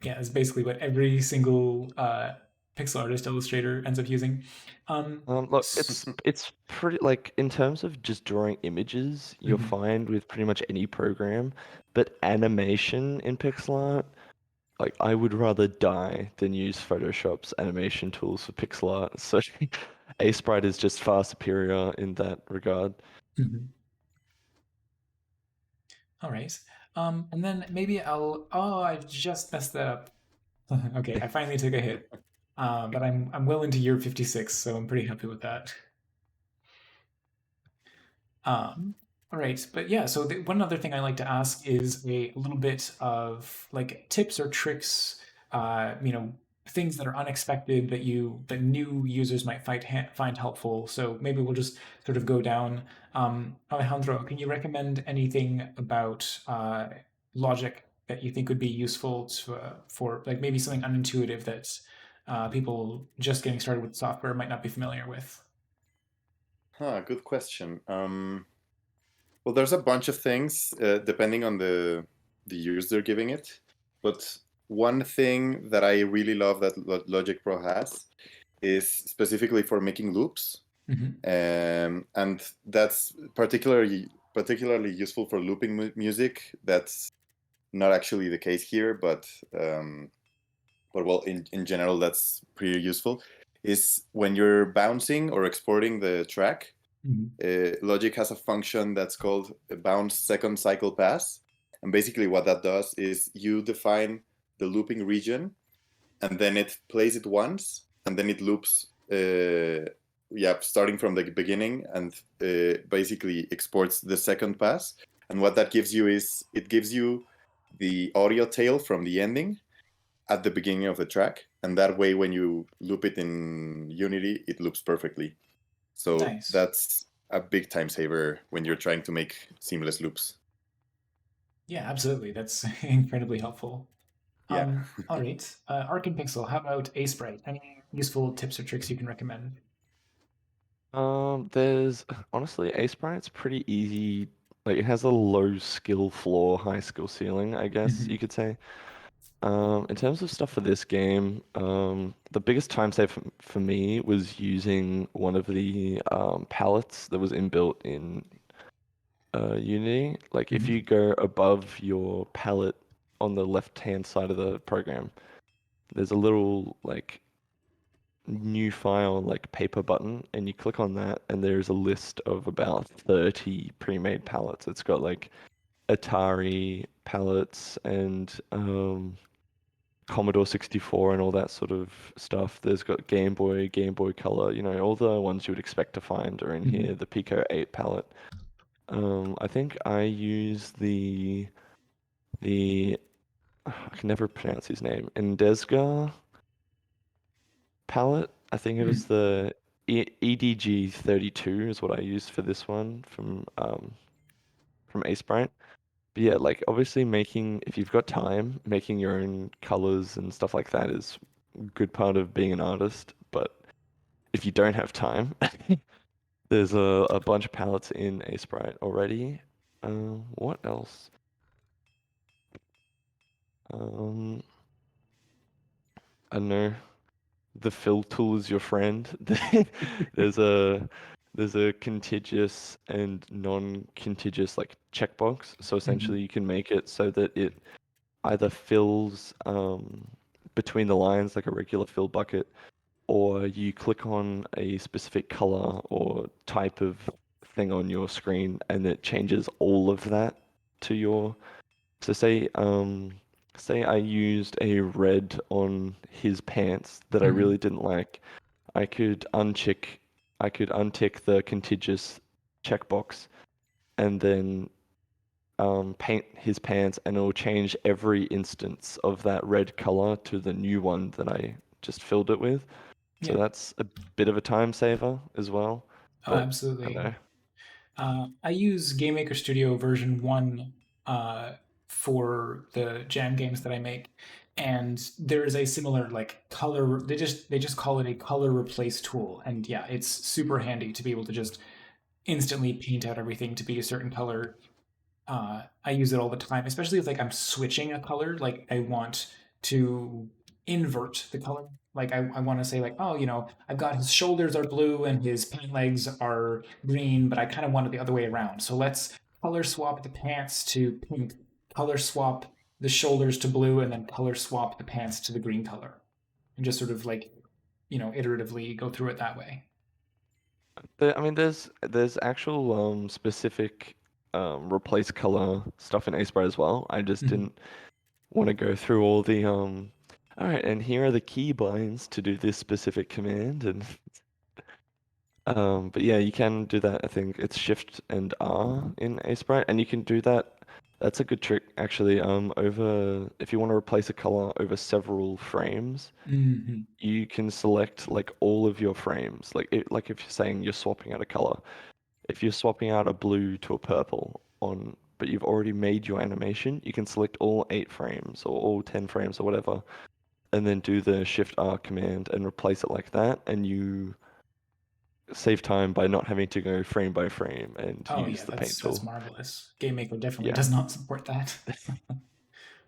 Yeah, it's basically what every single pixel artist illustrator ends up using. Look, it's pretty like in terms of just drawing images, you're Mhm. fine with pretty much any program, but animation in pixel art, like I would rather die than use Photoshop's animation tools for pixel art. So Sprite is just far superior in that regard. Mhm. All right. And then maybe I'll. Oh, I just messed that up. Okay, I finally took a hit. But I'm well into year 56, so I'm pretty happy with that. All right, but yeah. So one other thing I like to ask is a little bit of like tips or tricks. Things that are unexpected that new users might find helpful. So maybe we'll just sort of go down. Alejandro, can you recommend anything about logic that you think would be useful for like maybe something unintuitive that people just getting started with software might not be familiar with? Good question. Well, there's a bunch of things depending on the use they're giving it. But one thing that I really love that Logic Pro has is specifically for making loops. And that's particularly useful for looping music. That's not actually the case here, but well, in general, that's pretty useful. Is when you're bouncing or exporting the track, Logic has a function that's called a bounce second cycle pass. And basically what that does is you define the looping region and then it plays it once and then it loops, starting from the beginning and basically exports the second pass. And what that gives you is it gives you the audio tail from the ending at the beginning of the track. And that way, when you loop it in Unity, it loops perfectly. So Nice. that's a big time saver when you're trying to make seamless loops. Yeah, absolutely. That's incredibly helpful. Yeah. All right. Arkanpixel, how about Sprite? Any useful tips or tricks you can recommend? There's honestly Sprite's pretty easy. Like it has a low skill floor, high skill ceiling, I guess you could say. In terms of stuff for this game, the biggest time save for me was using one of the palettes that was inbuilt in Unity. Like if you go above your palette on the left-hand side of the program, there's a little like new file like paper button, and you click on that, and there's a list of about 30 pre-made palettes. It's got like Atari palettes and Commodore 64 and all that sort of stuff. There's got Game Boy, Game Boy Color, all the ones you would expect to find are in here. The Pico 8 palette. I think I use the I can never pronounce his name. Endesgar palette. I think it was the EDG 32 is what I used for this one from Sprite. But yeah, like obviously if you've got time, making your own colors and stuff like that is a good part of being an artist. But if you don't have time, there's a bunch of palettes in Sprite already. What else? I don't know. The fill tool is your friend. There's there's a contiguous and non-contiguous like checkbox. So essentially, you can make it so that it either fills between the lines like a regular fill bucket, or you click on a specific color or type of thing on your screen, and it changes all of that to your. So say I used a red on his pants that I really didn't like. I could untick the contiguous checkbox and then paint his pants, and it'll change every instance of that red color to the new one that I just filled it with. So Yeah. that's a bit of a time saver as well. Oh, But I absolutely. don't know. I use GameMaker Studio version 1 for the jam games that I make, and there is a similar like color. They just call it a color replace tool, and yeah, it's super handy to be able to just instantly paint out everything to be a certain color. I use it all the time, especially if like I'm switching a color. Like I want to invert the color. Like I want to say like, oh, I've got his shoulders are blue and his pant legs are green, but I kind of want it the other way around. So let's color swap the pants to pink, color swap the shoulders to blue, and then color swap the pants to the green color, and just sort of like, iteratively go through it that way. I mean, there's actual specific replace color stuff in Aseprite as well. I just didn't want to go through all the All right, and here are the keybinds to do this specific command, and but yeah, you can do that. I think it's Shift and R in Aseprite, and you can do that. That's a good trick actually. Over if you want to replace a color over several frames, Mm-hmm. you can select like all of your frames. Like if you're saying you're swapping out a color, if you're swapping out a blue to a purple on, but you've already made your animation, you can select all 8 frames or all 10 frames or whatever, and then do the Shift R command and replace it like that, and you save time by not having to go frame by frame and Oh use yeah, the paint that's tool. marvelous. GameMaker definitely Yeah, does not support that.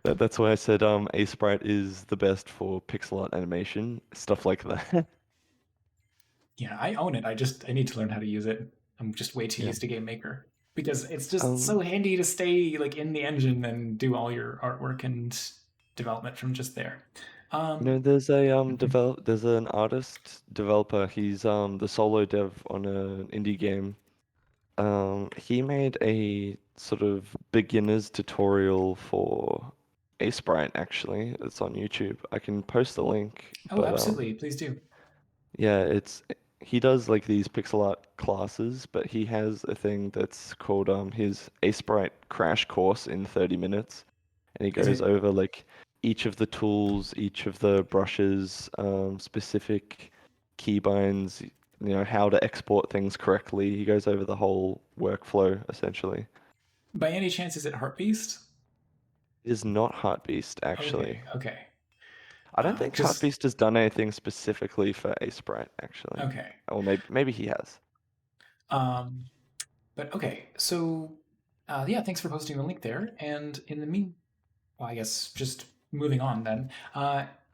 that's why I said Aseprite is the best for pixel art animation, stuff like that. Yeah, I own it. I need to learn how to use it. I'm just way too Yeah. used to GameMaker because it's just so Um, handy to stay like in the engine and do all your artwork and development from just there. there's a Mhm. there's an artist developer. He's the solo dev on an indie game. He made a sort of beginner's tutorial for Aseprite actually. It's on YouTube. I can post the link, Oh, but absolutely. Please do. yeah, he does like these pixel art classes, but he has a thing that's called his Aseprite crash course in 30 minutes, and he Is goes it over like each of the tools, each of the brushes, specific keybinds, how to export things correctly. He goes over the whole workflow essentially. by any chance is it Heartbeast? It is not Heartbeast Okay, actually. okay. I don't think Just Heartbeast has done anything specifically for Aseprite actually. okay. Or maybe he has. Um, but okay. So, yeah, thanks for posting the link there. And in the well, I guess just moving on then.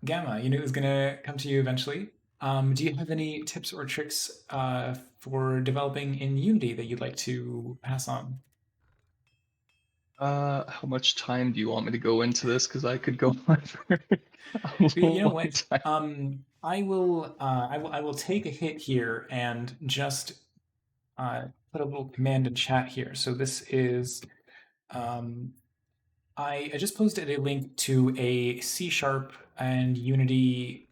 Gamma, you knew it was gonna come to you eventually. Do you have any tips or tricks for developing in Unity that you'd like to pass on? How much time do you want me to go into this? Because I could go on for a You know long what? time. I will take a hit here and just put a little command in chat here. So this is um, I just posted a link to a C# and Unity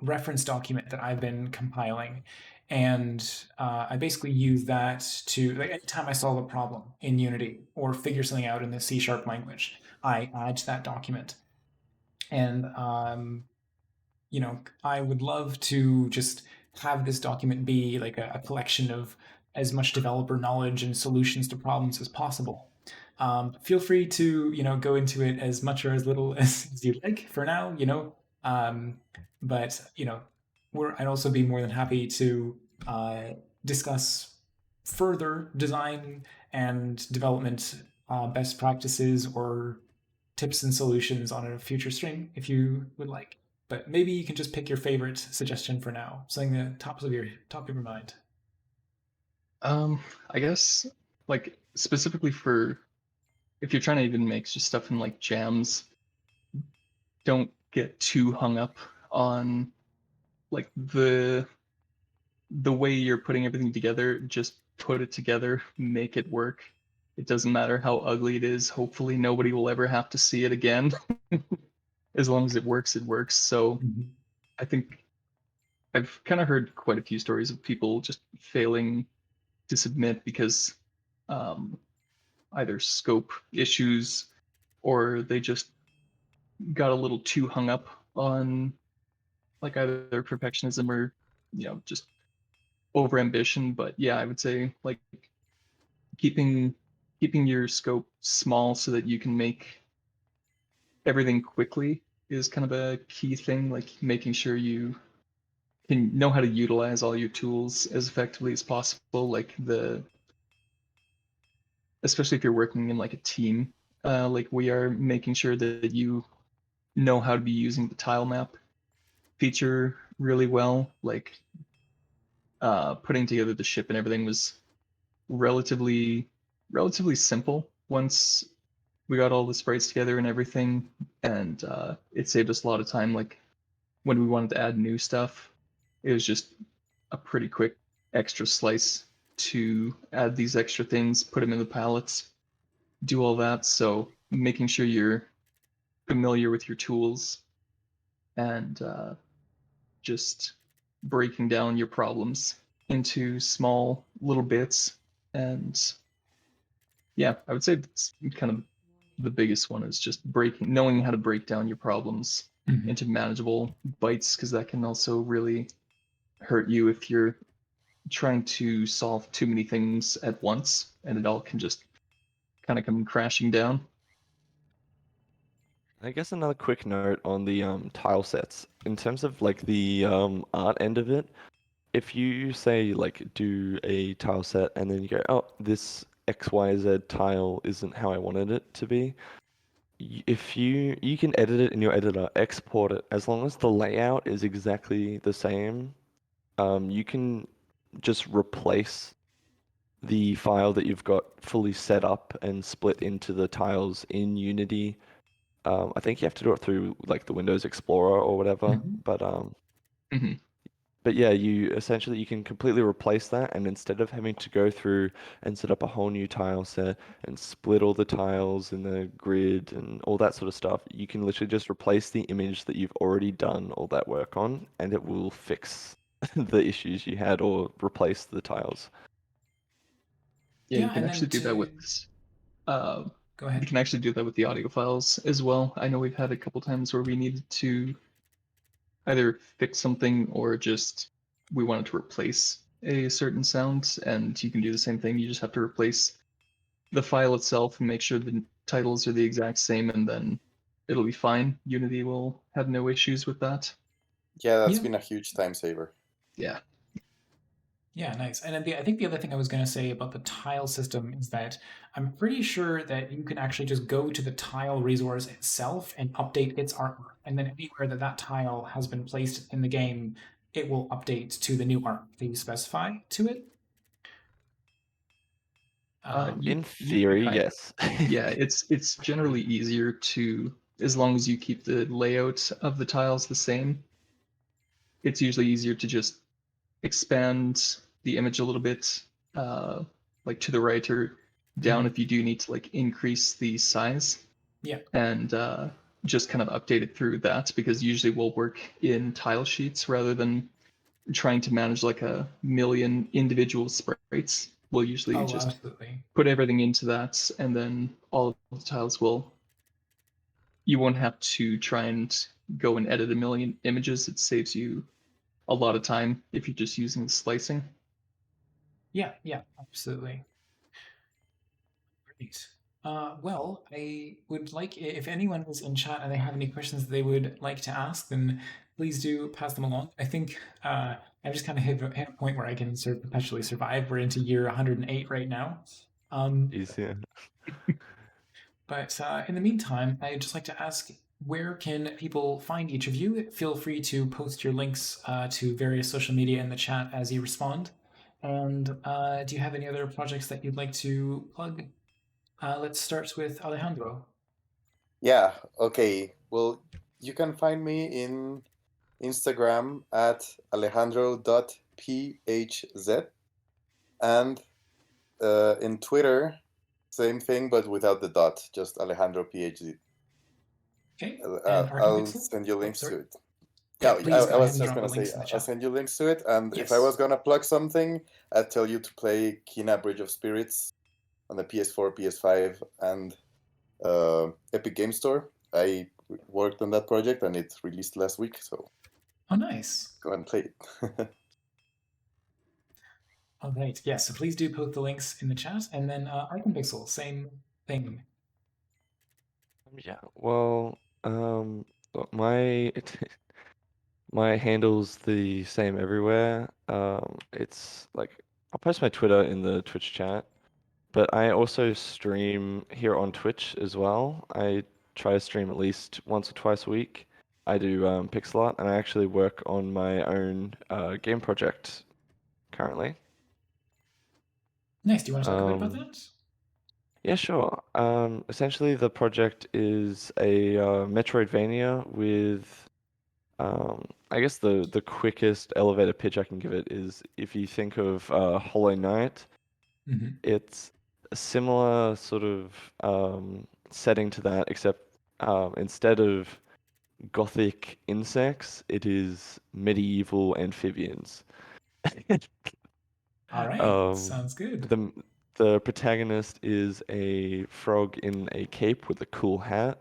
reference document that I've been compiling. And I basically use that to, like, anytime I solve a problem in Unity or figure something out in the C# language, I add to that document. And I would love to just have this document be like a collection of as much developer knowledge and solutions to problems as possible. Feel free to, go into it as much or as little as you like for now, um, but, I'd also be more than happy to uh, discuss further design and development best practices or tips and solutions on a future stream if you would like. But maybe you can just pick your favorite suggestion for now, something that top of your mind. I guess like specifically for if you're trying to even make just stuff in like jams, don't get too hung up on like the way you're putting everything together. Just put it together, make it work. It doesn't matter how ugly it is. Hopefully nobody will ever have to see it again. As long as it works, it works. So Mhm. I think I've kind of heard quite a few stories of people just failing to submit because um, either scope issues or they just got a little too hung up on like either perfectionism or just over ambition. But yeah, I would say like keeping keeping your scope small so that you can make everything quickly is kind of a key thing, like making sure you can know how to utilize all your tools as effectively as possible, like the especially if you're working in like a team, like we are, making sure that you know how to be using the tile map feature really well. Like putting together the ship and everything was relatively simple once we got all the sprites together and everything, and it saved us a lot of time. Like when we wanted to add new stuff, it was just a pretty quick extra slice to add these extra things, put them in the palettes, do all that. So making sure you're familiar with your tools and just breaking down your problems into small little bits. And yeah, I would say that's kind of the biggest one, is just knowing how to break down your problems Mhm. into manageable bites, because that can also really hurt you if you're trying to solve too many things at once and it all can just kind of come crashing down. I guess another quick note on the tile sets. In terms of like the art end of it, if you say like do a tile set and then you go, oh, this XYZ tile isn't how I wanted it to be, if you can edit it in your editor, export it, as long as the layout is exactly the same, you can just replace the file that you've got fully set up and split into the tiles in Unity. I think you have to do it through like the Windows Explorer or whatever, Mhm. Hmm. but yeah, you can completely replace that, and instead of having to go through and set up a whole new tile set and split all the tiles in the grid and all that sort of stuff, you can literally just replace the image that you've already done all that work on, and it will fix the issues you had or replace the tiles. Yeah, you Yeah, can and actually then do that with uh, go you ahead. can actually do that with the audio files as well. I know we've had a couple times where we needed to either fix something or just we wanted to replace a certain sound, and you can do the same thing. You just have to replace the file itself and make sure the titles are the exact same, and then it'll be fine. Unity will have no issues with that. Yeah, that's Yeah. been a huge time saver. Yeah. Yeah, nice. And then I think the other thing I was going to say about the tile system is that I'm pretty sure that you can actually just go to the tile resource itself and update its artwork. And then anywhere that that tile has been placed in the game, it will update to the new art that you specify to it. You In you can theory, kind yes. yeah, it's generally easier to, as long as you keep the layout of the tiles the same, it's usually easier to just expand the image a little bit, uh, like to the right or down Mhm. if you do need to like increase the size, Yeah. and just kind of update it through that, because usually we'll work in tile sheets rather than trying to manage like a million individual sprites. We'll usually Oh, just absolutely. put everything into that, and then all of the tiles will, you won't have to try and go and edit a million images. It saves you a lot of time if you're just using slicing. Yeah, yeah, absolutely. Great. Well, I would like, if anyone is in chat and they have any questions that they would like to ask, then please do pass them along. I think I've just kind of hit a point where I can sort of perpetually survive. We're into year 108 right now. Um, Easier. but in the meantime, I'd just like to ask, where can people find each of you? Feel free to post your links to various social media in the chat as you respond. And do you have any other projects that you'd like to plug? Let's start with Alejandro. Yeah, okay. Well, you can find me in Instagram at alejandro.phz, and in Twitter, same thing, but without the dot, just Alejandro PhD. Okay. And I'll Arkanpixel? send you Oh, links sorry. to it. Yeah, Yeah, please go I ahead was and just drop the gonna say links in the I'll chat. send you links to it, and if I Yes. was gonna plug something, I'd tell you to play Kina Bridge of Spirits on the PS4, PS5, and Epic Game Store. I worked on that project, and it released last week, so Oh, nice. go and play it. All right. Yeah, so please do post the links in the chat. And then Arkanpixel, same thing. Yeah, well, my my handle's the same everywhere. It's like I'll post my Twitter in the Twitch chat, but I also stream here on Twitch as well. I try to stream at least once or twice a week. I do pixel art, and I actually work on my own game project currently. Nice. Do you want to talk a bit about Um, that? Yeah, sure. Essentially, the project is a Metroidvania with, I guess the quickest elevator pitch I can give it is if you think of Hollow Knight, Mm-hmm. it's a similar sort of setting to that, except instead of gothic insects, it is medieval amphibians. All right. Um, Sounds good. the the protagonist is a frog in a cape with a cool hat.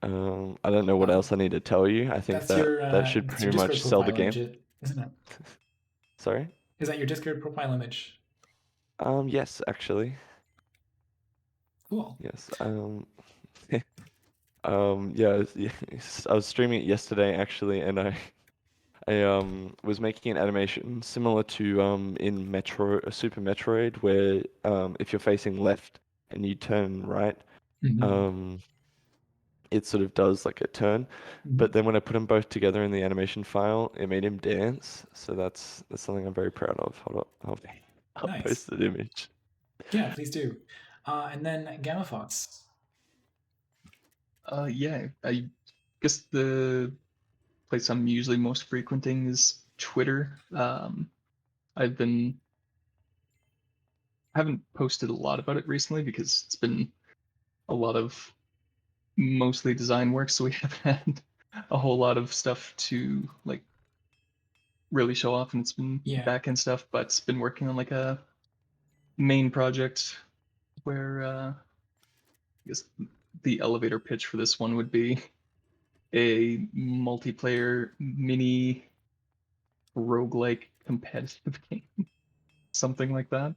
I don't know what Oh, else I need to tell you. I think that should that's your pretty much Discord sell the profile game. image, isn't it? Sorry? Is that your Discord profile image? Yes, actually. Cool. Yes. Yeah, I was streaming it yesterday actually, and I was making an animation similar to in Super Metroid, where if you're facing left and you turn right, Mm-hmm. um it sort of does like a turn. But then when I put them both together in the animation file, it made him dance. So that's something I'm very proud of. Hold up, I'll Nice. post the image. Yeah, please do. And then GammaFox. Yeah, I guess the place I'm usually most frequenting is Twitter. I've been haven't posted a lot about it recently because it's been a lot of mostly design work, so we haven't had a whole lot of stuff to like really show off, and it's been Yeah. back end stuff. But it's been working on like a main project where I guess the elevator pitch for this one would be a multiplayer mini roguelike competitive game, something like that.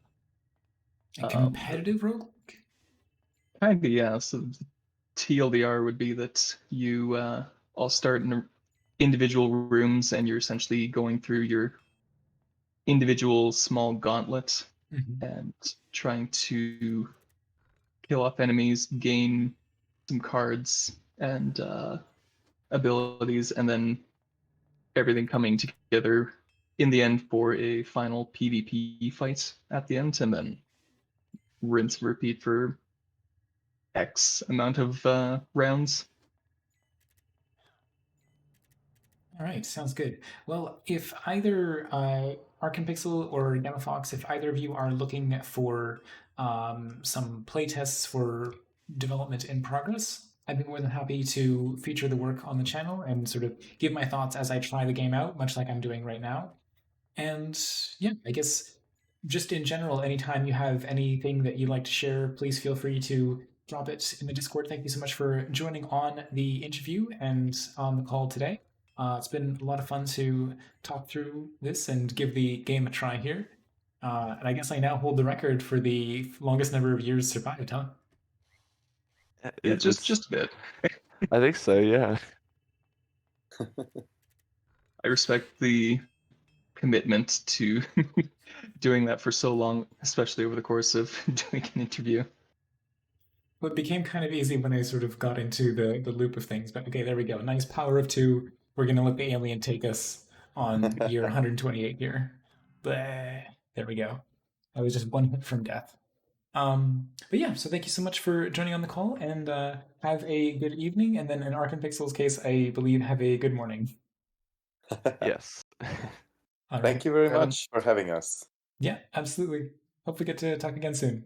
A competitive roguelike? Kind of, yeah. So TLDR would be that you all start in individual rooms and you're essentially going through your individual small gauntlet Mm-hmm. and trying to kill off enemies, gain some cards and abilities, and then everything coming together in the end for a final PvP fight at the end, and then rinse and repeat for X amount of rounds. All right, sounds good. Well, if either Arkanpixel or GammaFox, if either of you are looking for some playtests for development in progress, I'd be more than happy to feature the work on the channel and sort of give my thoughts as I try the game out, much like I'm doing right now. And yeah, I guess just in general, anytime you have anything that you'd like to share, please feel free to drop it in the Discord. Thank you so much for joining on the interview and on the call today. It's been a lot of fun to talk through this and give the game a try here. And I guess I now hold the record for the longest number of years survived, huh? Yeah, It's just a bit. I think so, yeah. I respect the commitment to doing that for so long, especially over the course of doing an interview. Well, it became kind of easy when I sort of got into the loop of things. But okay, there we go. Nice power of two. We're gonna let the alien take us on year 128 here. Bleh. There we go. I was just one hit from death. But yeah, so thank you so much for joining on the call, and have a good evening. And then in Arkanpixel's case, I believe have a good morning. Yes. All Thank right. you very Right on. much for having us. Yeah, absolutely. Hope we get to talk again soon.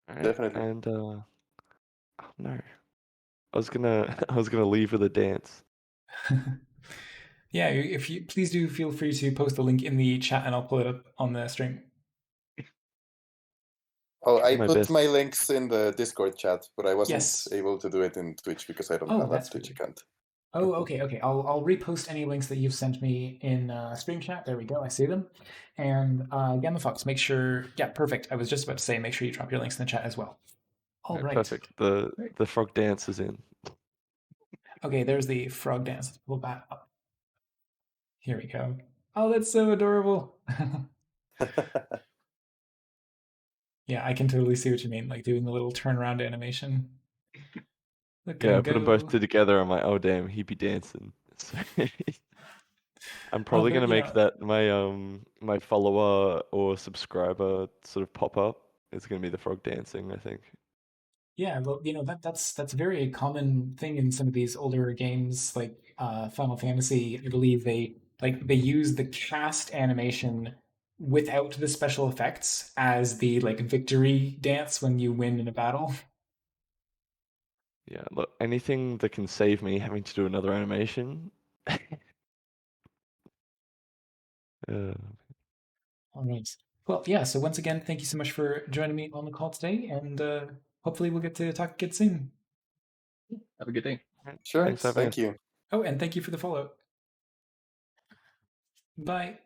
All right. Definitely. And oh no, I was gonna leave with a dance. Yeah, if you please do feel free to post the link in the chat, and I'll pull it up on the stream. Oh, I My put best. my links in the Discord chat, but I wasn't Yes. able to do it in Twitch because I don't Oh, have a that's Twitch weird. account. Oh, okay. I'll repost any links that you've sent me in stream chat. There we go. I see them. And GammaFox, make sure. Yeah, perfect. I was just about to say, make sure you drop your links in the chat as well. All right. Perfect. The frog dance is in. Okay, there's the frog dance. Let's pull that up. Here we go. Oh, that's so adorable. Yeah, I can totally see what you mean. Like doing the little turnaround animation. Look Yeah, I him put them both go. together. I'm like, oh damn, he be dancing. I'm probably but, gonna you make know, that my follower or subscriber sort of pop up. It's gonna be the frog dancing, I think. Yeah, well, that's a very common thing in some of these older games, like Final Fantasy. I believe they use the cast animation without the special effects as the like victory dance when you win in a battle. Yeah, look, anything that can save me having to do another animation. Uh, All right. Well, yeah. So once again, thank you so much for joining me on the call today, and hopefully we'll get to talk again soon. Have a good day. Sure, Thanks for having thank us. you. Oh, and thank you for the follow. Bye.